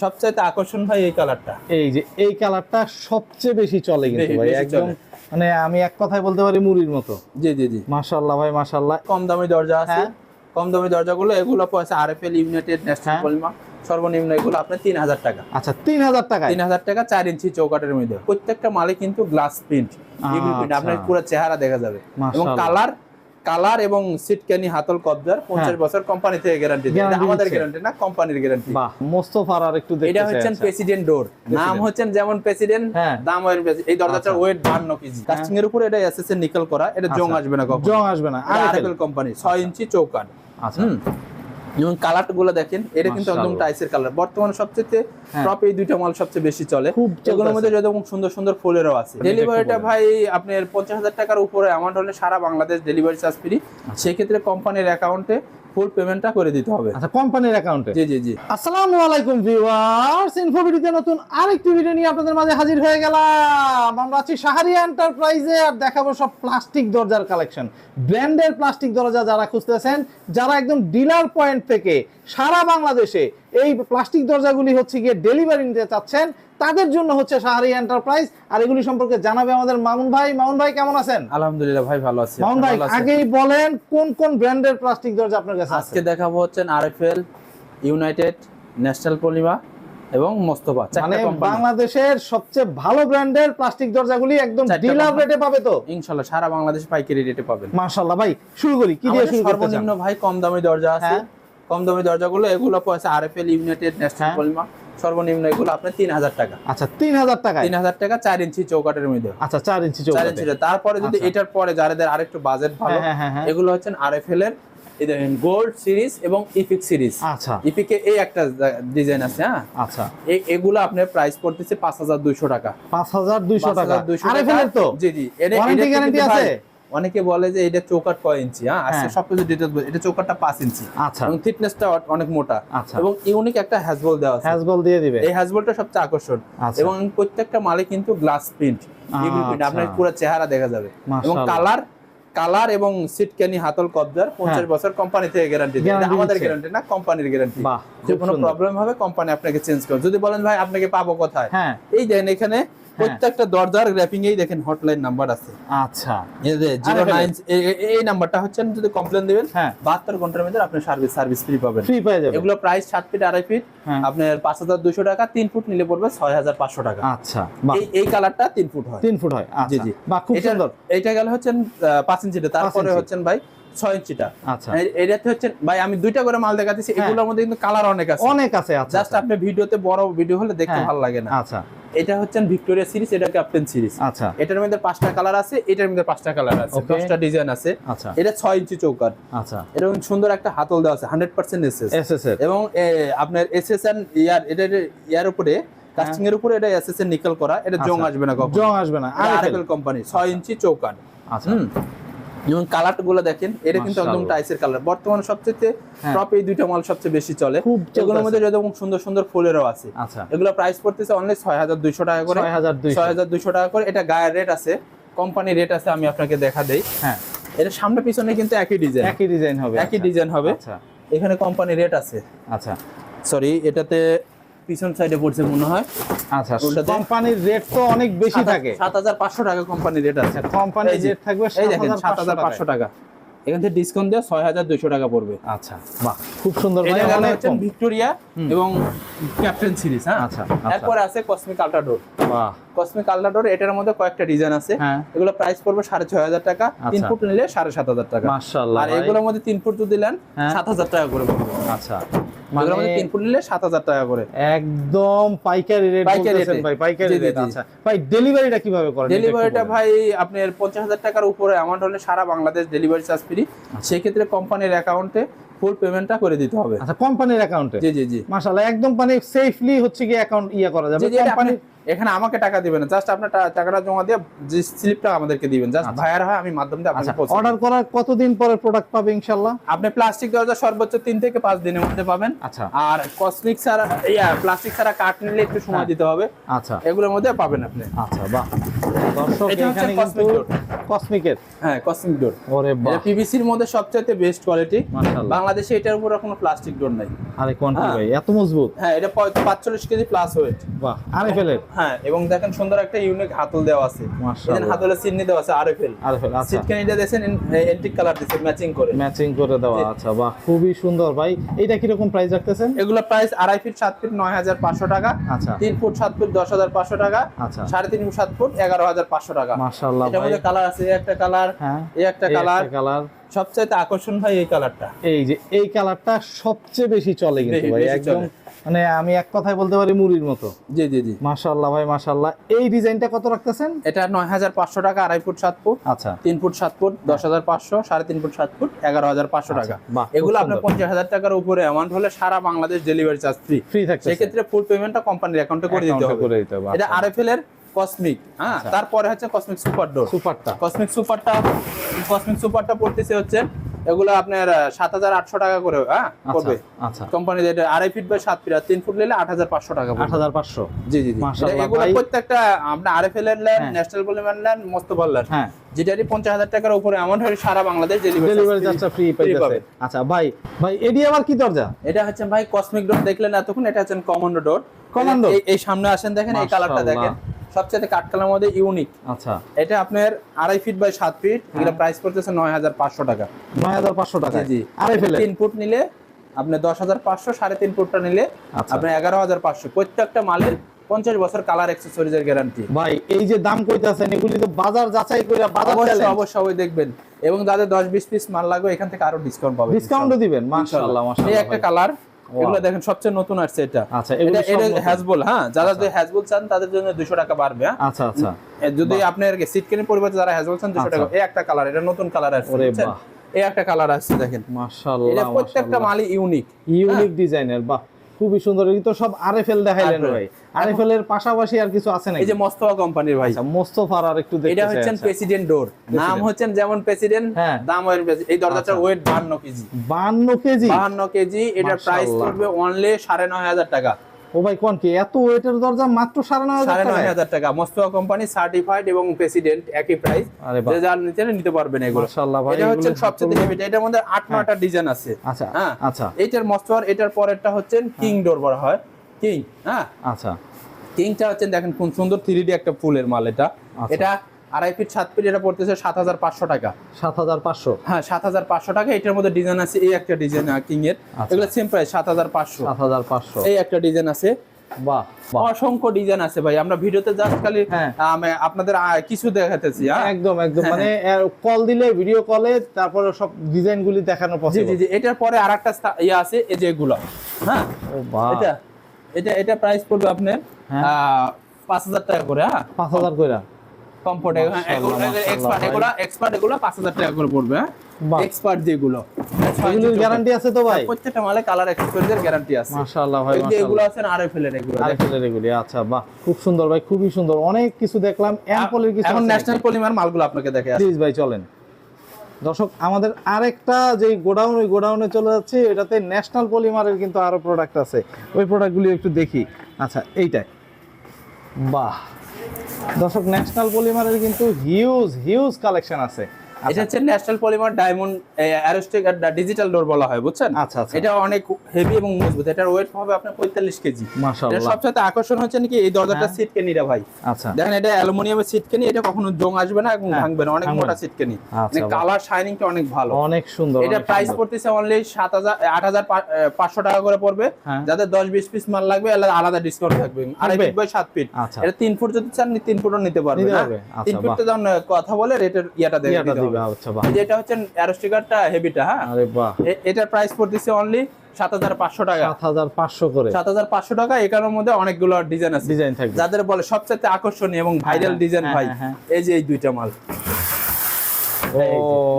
সবচাইতে আকর্ষণ ভাই এই কালারটা। এই যে এই কালারটা সবচেয়ে বেশি চলে কিন্তু ভাই, একদম মানে আমি এক কথায় বলতে পারি মুড়ির মতো। জি জি জি, মাশাআল্লাহ ভাই মাশাআল্লাহ। কম দামি দরজা আছে, হ্যাঁ। কম দামি দরজাগুলো এগুলো পয়সা আরএফএল ইউনাইটেড ন্যাশনাল পলিমার, সর্বনিম্ন এগুলো আপনার 3000 টাকা। আচ্ছা 3000 টাকা। 3000 টাকা 4 ইঞ্চি চৌকাটের মধ্যে। প্রত্যেকটা মালে কিন্তু গ্লাস প্রিন্ট, ইভি প্রিন্ট, আপনার পুরো চেহারা দেখা যাবে। এবং কালার এবং সিটকানি হাতল কবজার 50 বছর কোম্পানি থেকে গ্যারান্টি দেয়। এটা আমাদের গ্যারান্টি না, কোম্পানির গ্যারান্টি। বাহ, মোস্তফার আর একটু দেখতে চাই। এটা হচ্ছে প্রেসিডেন্ট ডোর, নাম হচ্ছে যেমন প্রেসিডেন্ট, দাম হয় এই দরজাটার ওয়েট 52 কেজি। কাস্টিং এর উপরে এটা এসএসএন নিকেল করা, এটা জং আসবে না কখনো, জং আসবে না। আরএফএল কোম্পানি 6 ইঞ্চি চৌকাট। আচ্ছা, এবং কালারগুলো দেখেন, এটা কিন্তু একদম টাইসের কালার। বর্তমানে সবচেয়ে টপ এই দুইটা মাল সবচেয়ে বেশি চলে। এগুলোর মধ্যে যেরকম সুন্দর সুন্দর ফুলেরও আছে। ডেলিভারিটা ভাই আপনার 50,000 টাকার উপরে অ্যামাউন্ট হলে সারা বাংলাদেশ ডেলিভারি চার্জ ফ্রি। সেই ক্ষেত্রে কোম্পানির অ্যাকাউন্টে ফুল পেমেন্টটা করে দিতে হবে। আচ্ছা, কোম্পানির অ্যাকাউন্টে। জি জি জি। আসসালামু আলাইকুম ভিউয়ার্স, ইনফোভিডিওতে নতুন আরেকটি ভিডিও নিয়ে আপনাদের মাঝে হাজির হয়ে গেলাম। আমরা আছি শাহরিয়া এন্টারপ্রাইজে আর দেখাবো সব প্লাস্টিক দরজার কালেকশন। ব্র্যান্ডের প্লাস্টিক দরজা যারা খুঁজতেছেন, যারা একদম ডিলার পয়েন্ট থেকে সারা বাংলাদেশে এই প্লাস্টিক দরজাগুলি হচ্ছে গিয়ে ডেলিভারি নিতে চাচ্ছেন, তাদের জন্য হচ্ছে শাহরিয়া এন্টারপ্রাইজ। আর এগুলি সম্পর্কে জানাবে আমাদের মামুন ভাই। মামুন ভাই কেমন আছেন? আলহামদুলিল্লাহ ভাই, ভালো আছি। মামুন ভাই আগেই বলেন কোন কোন ব্র্যান্ডের প্লাস্টিক দরজা আপনার কাছে আছে? আজকে দেখাবো হচ্ছে আরএফএল, ইউনাইটেড, ন্যাশনাল পলিমার এবং মোস্তফা। মানে বাংলাদেশের সবচেয়ে ভালো ব্র্যান্ডের প্লাস্টিক দরজাগুলি একদম ডিলার রেটে পাবে তো? ইনশাআল্লাহ সারা বাংলাদেশ পাইকারি রেটে পাবেন। মাশাআল্লাহ ভাই, শুরু করি কি দিয়ে শুরু করতে চান? সর্বনিম্ন ভাই কম দামি দরজা আছে। কম দামি দরজাগুলো এগুলো পয়সা আরএফএল, ইউনাইটেড, ন্যাশনাল পলিমার, সর্বনিম্ন এগুলো আপনার 3000 টাকা। আচ্ছা 3000 টাকা। 3000 টাকা 4 ইঞ্চি চৌকাটের মধ্যে। আচ্ছা 4 ইঞ্চি চৌকাট। 4 ইঞ্চি। তারপরে যদি এটার পরে যাদের আরেকটু বাজেট ভালো, এগুলো হচ্ছে আরএফএল এর গোল্ড সিরিজ এবং ইপিক সিরিজ। আচ্ছা, ইপিকে এই একটা ডিজাইন আছে। হ্যাঁ, আচ্ছা, এগুলো আপনার প্রাইস পড়তেছে 5200 টাকা। 5200 টাকা আরএফএল এর তো? জি জি। ওয়ারেন্টি গ্যারান্টি আছে? অনেকে বলে যে এটা চৌকাট কয় ইঞ্চি। হ্যাঁ, আজকে সবকিছু ডিটেইলস বলি। এটা চৌকাটটা 5 ইঞ্চি। আচ্ছা, এবং থিকনেসটা অনেক মোটা এবং ইউনিক একটা হ্যাজবল দেওয়া আছে। হ্যাজবল দিয়ে দিবে। এই হ্যাজবলটা সবচেয়ে আকর্ষণ। এবং প্রত্যেকটা মালে কিন্তু গ্লাস প্রিন্ট, ইভি প্রিন্ট, আপনার পুরো চেহারা দেখা যাবে। এবং কালার এবং সিটকানি হাতল কবজার 50 বছর কোম্পানি থেকে গ্যারান্টি দেয়। এটা আমাদের গ্যারান্টি না, কোম্পানির গ্যারান্টি। যে কোনো প্রবলেম হবে কোম্পানি আপনাকে চেঞ্জ করে। যদি বলেন ভাই আপনাকে পাবো কোথায়, এই দেন এখানে প্রত্যেকটা দরজার র‍্যাপিং এই দেখেন হটলাইন নাম্বার আছে। আচ্ছা, এই যে 09 এই নাম্বারটা হচ্ছে, যদি কমপ্লেইন দিবেন 72 ঘন্টার মধ্যে আপনি সার্ভিস ফ্রি পাবেন। ফ্রি পেয়ে যাবেন। এগুলো প্রাইস 7 ফিট 2.5 ফিট আপনার 5200 টাকা। 3 ফুট নিলে পড়বে 6500 টাকা। আচ্ছা, এই কালারটা 3 ফুট হয়। 3 ফুট হয়। জি জি, বাহ, খুব সুন্দর। এইটা গেল হচ্ছে 5 ইঞ্চিটা। তারপরে হচ্ছেন ভাই 6 ইঞ্চিটা। আচ্ছা, এটাতে হচ্ছে ভাই আমি দুইটা করে মাল দেখাচ্ছি। এগুলোর মধ্যে কিন্তু কালার অনেক আছে। আচ্ছা, জাস্ট আপনি ভিডিওতে বড় ভিডিও হলে দেখতে ভালো লাগে না। আচ্ছা, এটা হচ্ছে ভিক্টোরিয়া সিরিজ, এটা ক্যাপ্টেন সিরিজ। আচ্ছা, এটার মধ্যে 5টা কালার আছে, এটার মধ্যে 5টা কালার আছে, 10টা ডিজাইন আছে। আচ্ছা, এটা 6 ইঞ্চি চৌকাট। আচ্ছা, এরকম সুন্দর একটা হাতল দেওয়া আছে, 100% এসএস এবং আপনার এসএসএন ইয়ার উপরে কাস্টিং এর উপরে এটা এসএসএন নিকেল করা, এটা জং আসবে না কখনো, জং আসবে না। আরএফএল কোম্পানি 6 ইঞ্চি চৌকাট। আচ্ছা, এবং কালারগুলো দেখেন, এটা কিন্তু একদম টাইসের কালার। বর্তমানে সবচেয়ে টপ এই দুইটা মাল সবচেয়ে বেশি চলে। এগুলোর মধ্যে যেরকম সুন্দর সুন্দর ফুলেরও আছে। আচ্ছা, এগুলো প্রাইস পড়তেছে অনলি 6200 টাকা করে। 6200 টাকা করে। এটা গায়ের রেট আছে, কোম্পানি রেট আছে, আমি আপনাকে দেখা দেই। হ্যাঁ, এটা সামনে পিছনে কিন্তু একই ডিজাইন হবে। আচ্ছা, এখানে কোম্পানি রেট আছে। আচ্ছা, সরি, এটাতে পিছন সাইডে পড়ছে মনে হয়। আচ্ছা, কোম্পানির রেট তো অনেক বেশি থাকে। 7500 টাকা কোম্পানি রেট আছে। কোম্পানি রেট থাকবে 7500 টাকা। এখান থেকে ডিসকাউন্ট দিয়ে 6200 টাকা পড়বে। আচ্ছা, বাহ, খুব সুন্দর। এটা হচ্ছে ভিক্টোরিয়া এবং ক্যাপ্টেন সিরিজ। হ্যাঁ, আচ্ছা, এরপর আছে কসমিক আল্ট্রাডোর। বাহ, কসমিক আল্ট্রাডোর, এটার মধ্যে কয়েকটা ডিজাইন আছে। এগুলো প্রাইস পড়বে 6500 টাকা। 3 ফুট নিলে 7500 টাকা। মাশাআল্লাহ। আর এগুলোর মধ্যে 3 ফুট যদি নেন 7000 টাকা করে পড়বে। আচ্ছা, মানে 3 ফুট নিলে 7000 টাকা করে। একদম পাইকারি রেট বলতেছেন ভাই? পাইকারি রেট। আচ্ছা ভাই, ডেলিভারিটা কিভাবে করেন? ডেলিভারিটা ভাই আপনার 50000 টাকার উপরে অ্যামাউন্ট হলে সারা বাংলাদেশ ডেলিভারি চার্জ ফ্রি। সেই ক্ষেত্রে কোম্পানির অ্যাকাউন্টে ফুল পেমেন্টটা করে দিতে হবে। আচ্ছা, কোম্পানির অ্যাকাউন্টে? জি জি জি। মাশাআল্লাহ, একদম মানে সেফলি হচ্ছে কি অ্যাকাউন্ট করা যাবে। এখানে আমাকে টাকা দিবেন না, জাস্ট আপনার টাকাটা জমা দিয়ে যে স্লিপটা আমাদেরকে দিবেন, জাস্ট ভাইয়ার হয় আমি মাধ্যম দিয়ে আপনাকে পৌঁছে অর্ডার করার কতদিন পরে প্রোডাক্ট পাবে ইনশাআল্লাহ? আপনি প্লাস্টিক দরজা সর্বোচ্চ 3 থেকে 5 দিনের মধ্যে পাবেন। আচ্ছা। আর কসমিক ছাড়া প্লাস্টিক ছাড়া কাঠ নিলে একটু সময় দিতে হবে। আচ্ছা, এগুলোর মধ্যে পাবেন আপনি। আচ্ছা, বাহ। দর্শক এটা হচ্ছে এখানে কিন্তু cosmic door। কসমিকের, হ্যাঁ কসমিক ডোর। ওরে বাহ, এটা পিভিসির মধ্যে সবচেয়ে বেস্ট কোয়ালিটি মাশাআল্লাহ। বাংলাদেশে এটার উপর কোনো প্লাস্টিক ডোর নাই। আরে কোনটি ভাই এত মজবুত? হ্যাঁ এটা 45 কেজি প্লাস ওয়েট। বাহ, আরএফএল। হ্যাঁ এবং দেখেন সুন্দর একটা ইউনিক হাতল দেওয়া আছে, মাশাআল্লাহ। এখানে হাতলের চিহ্ন দেওয়া আছে আরএফএল। আচ্ছা, সিটকানিটা দেখেন এন্টিক কালার দিয়েছে ম্যাচিং করে, ম্যাচিং করে দেওয়া। আচ্ছা, বাহ, খুবই সুন্দর ভাই। এটা কি রকম প্রাইস রাখতেছেন? এগুলো প্রাইস 2.5 ফিট 7 ফিট 9500 টাকা। আচ্ছা। 3 ফুট 7 ফুট 10500 টাকা। আচ্ছা। 3.5 ফুট 7 ফুট 11500 টাকা। মাশাআল্লাহ এটার ভাই। মধ্যে কালার আছে, এই একটা কালার, হ্যাঁ, এই একটা কালার। সবচেয়ে আকর্ষণ ভাই এই কালারটা। এই যে এই কালারটা সবচেয়ে বেশি চলে কিন্তু ভাই, বেশি একদম চলে। মানে আমি এক কথায় বলতে পারি মুড়ির মতো। জি জি জি। মাশাআল্লাহ ভাই, মাশাআল্লাহ। এই ডিজাইনটা কত রাখতেছেন? এটা 9500 টাকা 2.5 ফুট 7 ফুট। আচ্ছা। 3 ফুট 7 ফুট 10500, 3.5 ফুট 7 ফুট 11500 টাকা। বাহ, খুব এগুলো আপনার সুন্দর। 50000 টাকার উপরে অ্যামাউন্ট হলে সারা Bangladesh delivery charge free. Free থাকছে। সেক্ষেত্রে ফুল পেমেন্টটা কোম্পানির অ্যাকাউন্টে করে দিতে হবে। এটা আচ্ছা। আরএফএল এর কসমিক। হ্যাঁ, আচ্ছা। তারপরে হচ্ছে কসমিক সুপার ডোর। সুপারটা, কসমিক সুপারটা পড়তেছে হচ্ছে এগুলো আপনার 7800 টাকা করে পড়বে। আচ্ছা। কোম্পানি এটা 2.5 ফিট বাই 7 ফিট আর 3 ফুট নিলে 8500 টাকা পড়বে। 8500। জি জি জি। মাশাআল্লাহ এগুলো ভাই। প্রত্যেকটা আপনার আরএফএল এর ল্যান্ড, হ্যাঁ। National polymer land, Mostafa land, হ্যাঁ, যেটারই 50000 টাকার উপরে অ্যামাউন্ট হলে সারা বাংলাদেশ ডেলিভারি চার্জটা ফ্রি পাইতেছে। আচ্ছা ভাই, এডি আবার কি দরজা? এটা হচ্ছে ভাই কসমিক ডোর দেখলেন এতক্ষণ, এটা হচ্ছে কমান্ডো ডোর। কমান্ডো। এই সামনে আসেন দেখেন এই কালারটা দেখেন, সবচেয়ে কাট কালার মধ্যে ইউনিক। আচ্ছা। এটা আপনার 2.5 ফিট বাই 7 ফিট, এগুলো প্রাইস পড়তেছে 9500 টাকা। 9500 টাকা। জি। আরএফএল 3 ফুট নিলে আপনি 10500, 3.5 ফুটটা নিলে আচ্ছা। আপনি 11500। প্রত্যেকটা মালের 50 বছর কালার অ্যাকসেসরিজের গ্যারান্টি। ভাই এই যে দাম কইতাছেন এগুলি তো বাজার যাচাই করে বাজার চ্যালেঞ্জ। অবশ্যই দেখবেন, এবং যাদের 10-20 পিস মাল লাগবে এখান থেকে আরো ডিসকাউন্ট পাবেন। ডিসকাউন্টও দিবেন। মাশাআল্লাহ, মাশাআল্লাহ। এই একটা কালার, এগুলো দেখেন সবচেয়ে নতুন আসছে এটা। আচ্ছা, এটা হ্যাজবল। হ্যাঁ, যারা যদি হ্যাজবল চান তাদের জন্য 200 টাকা বাড়বে। আচ্ছা আচ্ছা। যদি আপনার সিটকেনের পরিবর্তে যারা হ্যাজবল চান 200 টাকা। এই একটা কালার, এটা নতুন কালার আসছে। ওরে বাহ, এই একটা কালার আসছে দেখেন। মাশাআল্লাহ, এটা প্রত্যেকটা মালই ইউনিক ডিজাইনের। বাহ, খুবই সুন্দর। এই তো সব আরএফএল দেখাইলেন ভাই। আরএফএল এর পাশাপাশি আর কিছু আছে নাকি? এই যে মোস্তফা কোম্পানির ভাই। আচ্ছা, মোস্তফার আর একটু দেখতে চাই। এটা হচ্ছে প্রেসিডেন্ট ডোর। নাম হচ্ছে যেমন প্রেসিডেন্ট, হ্যাঁ। দাম এই দরজাটার ওয়েট 52 কেজি। 52 কেজি। 52 কেজি। এটার প্রাইস পড়বে অনলি 9500 টাকা। ও ভাই কোন কি এত ওয়েটের দরজা মাত্র 9500 টাকা। মোস্তফা কোম্পানি সার্টিফাইড এবং প্রেসিডেন্ট একই প্রাইস। যে যার নিতে পারবেন এগুলো। মাশাআল্লাহ ভাই, এটা হচ্ছে সবচেয়ে হেভি। এটার মধ্যে 8-9টা ডিজাইন আছে। আচ্ছা। হ্যাঁ, আচ্ছা। এইটার মোস্তফার এটার পরেরটা হচ্ছে কিং ডোর বলা হয়। কিং। হ্যাঁ, আচ্ছা। কিংটা হচ্ছে দেখেন কোন সুন্দর 3D একটা ফুলের মাল এটা। এটা 2.5 ফিট 7 ফিট, এটা পড়তেছে 7500 টাকা। 7500। হ্যাঁ, 7500 টাকা। এটার মধ্যে ডিজাইন আছে, এই একটা ডিজাইন কিং এর, এগুলো সেম প্রাইস 7500। 7500। এই একটা ডিজাইন আছে। বাহ, অসংখ্য ডিজাইন আছে ভাই। আমরা ভিডিওতে জাস্ট খালি আপনাদের কিছু দেখাতেছি। একদম মানে কল দিলে ভিডিও কলে তারপরে সব ডিজাইনগুলি দেখানো জি পসিবল। জি জি। এটার পরে আরেকটা আছে, এই যে এগুলো। হ্যাঁ, ও বাহ, এটা প্রাইস পড়বে আপনার 5000 টাকা করে। হ্যাঁ, 5000 কইরা কমফোর্ট। এক্সপার্ট এগুলো 5000 টাকা করে পড়বে। এক্সপার্ট যেগুলো, এগুলোর গ্যারান্টি আছে তো ভাই? প্রত্যেকটা মালে কালার অ্যাকসেসরিজের গ্যারান্টি আছে। মাশাআল্লাহ ভাই, এগুলো আছে আরএফএল এর, এগুলো আরএফএল এগুলি। আচ্ছা, বাহ, খুব সুন্দর ভাই, খুবই সুন্দর। অনেক কিছু দেখলাম। অ্যাম্পলের কিছু এখন ন্যাশনাল পলিমার মালগুলো আপনাকে দেখে আসি। প্লিজ ভাই চলেন। দর্শক, আমাদের আরেকটা যে গোডাউন, ওই গোডাউনে চলে যাচ্ছে। এটাতে ন্যাশনাল পলিমারের কিন্তু আরো প্রোডাক্ট আছে, ওই প্রোডাক্টগুলি একটু দেখি। আচ্ছা, এইটাই। বাহ দর্শক, ন্যাশনাল পলিমারের কিন্তু হিউজ কালেকশন আছে। এটা হচ্ছে ন্যাশনাল পলিমার ডায়মন্ড অ্যারোস্টিক ডিজিটাল ডোর বলা হয়, বুঝছেন? আচ্ছা আচ্ছা। এটা অনেক হেভি এবং মজবুত। এটার ওয়েট হবে আপনার 45 কেজি। মাশাআল্লাহ। এর সবচেয়ে আকর্ষণ হচ্ছে নাকি এই দরজাটা সিটকেনিটা ভাই। আচ্ছা। দেখেন এটা অ্যালুমিনিয়ামের সিটকেনি, এটা কখনো জং আসবে না এবং ভাঙবে না, অনেক মোটা সিটকেনি। মানে কালার শাইনিংটা অনেক ভালো, অনেক সুন্দর। এটা প্রাইস পড়তেছে অনলি 8500 টাকা করে পড়বে। যাদের 10-20 পিস মাল লাগবে আলাদা ডিসকাউন্ট থাকবে। 2.5 ফিট বাই 7 ফিট। এটা 3 ফুট যদি চান 3 ফুটও নিতে পারবেন। 3 ফুটতে যখন কথা বলে রেটের ইয়াটা দেখে দিতে হবে। আচ্ছা, বাহ। এটা হচ্ছে অ্যারোস্টিকারটা হেভিটা। হ্যাঁ, আরে বাহ, এটার প্রাইস পড়তেছে অনলি 7500 টাকা। 7500 করে। 7500 টাকা। এখানের মধ্যে অনেকগুলো ডিজাইন আছে, ডিজাইন থাকবে। যাদের বলে সবচেয়ে আকর্ষণীয় এবং ভাইরাল ডিজাইন ভাই, এই যে এই দুইটা মাল।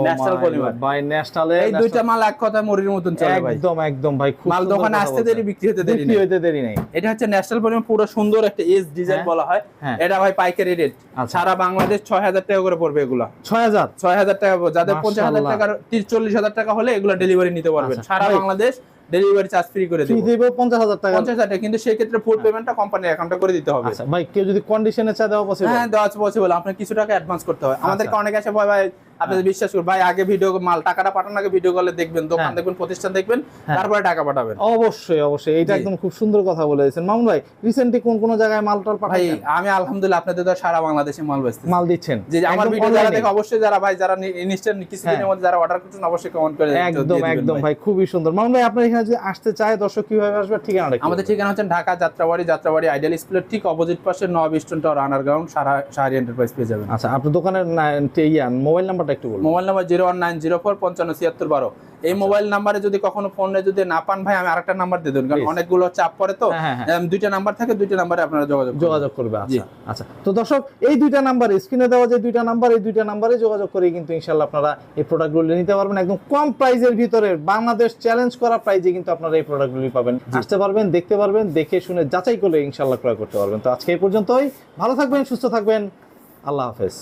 ন্যাশনাল পলিমার ভাই ন্যাশনালে এই দুইটা মাল এক কথা মুড়ির মতন চলে ভাই, একদম একদম ভাই, খুব মাল সুন্দর দোকানে কথা আসতে বলছেন। দেরি বিক্রি হতে দেরি বিক্রি নেই। হতে দেরি নেই। এটা হচ্ছে ন্যাশনাল পলিমার, পুরো সুন্দর একটা এস ডিজাইন হ্যাঁ। বলা হয়। হ্যাঁ। এটা ভাই পাইকারি রেট আচ্ছা। সারা বাংলাদেশ 6000 টাকা করে পড়বে এগুলা। 6000 6000 টাকা যাদের 50,000 মাশাআল্লাহ। টাকা 40,000 টাকা হলে এগুলা ডেলিভারি নিতে পারবেন। আচ্ছা, সারা ভাই। বাংলাদেশ ডেলিভারি চার্জ ফ্রি করে ফ্রি দেব। দেব 50000 টাকা। 50,000 টাকা, কিন্তু সেই ক্ষেত্রে ফুল পেমেন্টটা কোম্পানির অ্যাকাউন্টে করে দিতে হবে। আচ্ছা ভাই, কেউ যদি কন্ডিশনে চায় দেওয়া পসিবল? হ্যাঁ, দেওয়া পসিবল। আপনার কিছু টাকা অ্যাডভান্স করতে হয়। আমাদেরকে অনেক আসে ভাই ভাই আপনি বিশ্বাস করুন ভাই, আগে ভিডিও মাল টাকাটা পাঠানোর আগে ভিডিও কলে দেখবেন, দোকান হ্যাঁ। দেখবেন, প্রতিষ্ঠান দেখবেন, হ্যাঁ। তারপরে টাকা পাঠাবেন। অবশ্যই অবশ্যই, এটা জি। একদম খুব সুন্দর কথা বলেছেন মামুন ভাই। রিসেন্টলি কোন কোন জায়গায় মাল টাল ভাই পাঠাচ্ছেন? আমি আলহামদুলিল্লাহ আপনাদের তো সারা বাংলাদেশে মাল বেচতেছি। মাল দিচ্ছেন যে আমার একদম ভিডিও যারা online-এ? দেখে অবশ্যই যারা ভাই যারা ইনস্ট্যান্ট কিছুদিনের হ্যাঁ। মধ্যে যারা অর্ডার করছেন অবশ্যই কমেন্ট করে একদম দিয়ে দিবেন একদম ভাই। ভাই, খুবই সুন্দর। মামুন ভাই, আপনার এখানে যদি আসতে চায় দর্শক কিভাবে আসবে, ঠিকানাটা কি আমাদের বলবেন? ঠিকানা হচ্ছে ঢাকা যাত্রাবাড়ি আইডিয়াল স্কুলের ঠিক অপোজিট পাশে নব স্টোন টাওয়ার আন্ডারগ্রাউন্ড শাহরি এন্টারপ্রাইজ পেয়ে যাবেন। আচ্ছা, আপনার দোকানের মোবাইল নাম্বারটা একটু বলুন। Mobile number 01904557612। এই মোবাইল নাম্বারে যদি কখনো ফোনে যদি না পান ভাই, আমি আরেকটা নাম্বার দিয়ে দেবেন, কারণ Please. অনেকগুলো চাপ পড়ে তো। হ্যাঁ, হ্যাঁ। দুইটা নাম্বার থাকে, দুইটা নাম্বারে আপনারা যোগাযোগ করবে। জি। আচ্ছা আচ্ছা, তো দর্শক এই দুইটা নাম্বারে, স্ক্রিনে দেওয়া যে দুইটা নাম্বার, এই দুইটা নাম্বারে যোগাযোগ করে কিন্তু ইনশাআল্লাহ আপনারা এই প্রোডাক্টগুলো নিতে পারবেন। একদম কম প্রাইসের ভিতরে, বাংলাদেশ চ্যালেঞ্জ করা প্রাইসে কিন্তু আপনারা এই প্রোডাক্টগুলি পাবেন। আসতে পারবেন, দেখতে পারবেন, দেখে শুনে যাচাই করে ইনশাআল্লাহ ক্রয় করতে পারবেন। তো আজকে এই পর্যন্তই, ভালো থাকবেন, সুস্থ থাকবেন, আল্লাহ হাফেজ।